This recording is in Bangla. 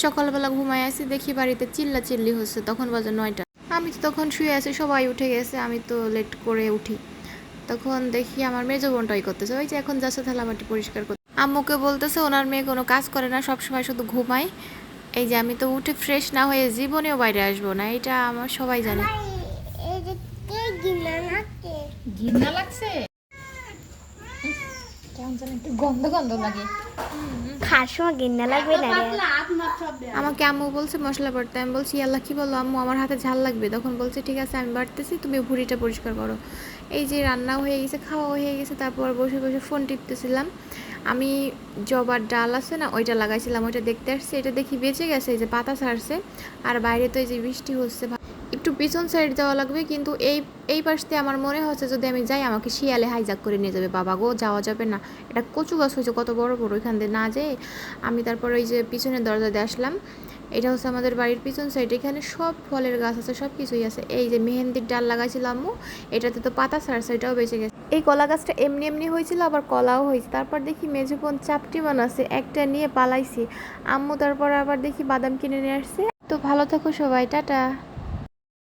সকালবেলা ঘুমায় আসি, দেখি বাড়িতে চিল্লাচিল্লি হচ্ছে, তখন বাজে 9টা। আমি তো তখন শুয়ে আছি, সবাই উঠে গেছে, আমি তো লেট করে উঠি। তখন দেখি আমার মেজো বোনটাই করতেছে, ওই যে এখন যাচ্ছে থালাবাটি পরিষ্কার করতে। আম্মুকে বলতেছে ওনার মেয়ে কোনো কাজ করে না, সবসময় শুধু ঘুমায়। এই যে আমি তো উঠে ফ্রেশ না হয়ে জীবনেও বাইরে আসবো না, এটা আমার সবাই জানে। ঘৃণা লাগছে, কেমন যেন একটু গন্ধ গন্ধ লাগে। খাওয়ার সময় ঘৃণা লাগবে না রে। আমাকে আম্মু বলছে মশলা বাটতে, আমি বলছি আল্লাহ কি বলো আম্মু, আমার হাতে ঝাল লাগবে। তখন বলছে ঠিক আছে আমি বাটতেছি, তুমি ভুঁড়িটা পরিষ্কার করো। এই যে রান্না হয়ে গেছে, খাওয়া হয়ে গেছে, তারপর বসে বসে ফোন টিপতেছিলাম। আমি জবার ডাল আছে না, ওইটা লাগাইছিলাম, ওইটা দেখতে আসছে, এটা দেখি বেঁচে গেছে, এই যে পাতা ছাড়ছে। আর বাইরে তো এই যে বৃষ্টি হচ্ছে, একটু পিছন সাইড যাওয়া লাগবে, কিন্তু এই পাশ দিয়ে আমার মনে হচ্ছে যদি আমি যাই আমাকে শিয়ালে হাইজাক করে নিয়ে যাবে। বাবা গো, যাওয়া যাবে না, এটা কচু গাছ হয়েছে কত বড় বড়, ওইখান দিয়ে না যেয়ে আমি তারপর ওই যে পিছনের দরজা দিয়ে আসলাম। এটা হচ্ছে আমাদের বাড়ির পিছন সাইড, এখানে সব ফলের গাছ আছে, সব কিছুই আছে। এই যে মেহেন্দির ডাল লাগাইছিলাম আম্মু, এটাতে তো পাতা ছাড়ছে, এটাও বেঁচে গেছে। এই কলা গাছটা এমনি এমনি হয়েছিল, আবার কলাও হয়েছে। তারপর দেখি মেজো বোন চাপটি বানাচ্ছে, একটা নিয়ে পালাইছি। আম্মু তারপর আবার দেখি বাদাম কিনে নিয়ে আসছে। তো ভালো থাকো সবাই, টাটা।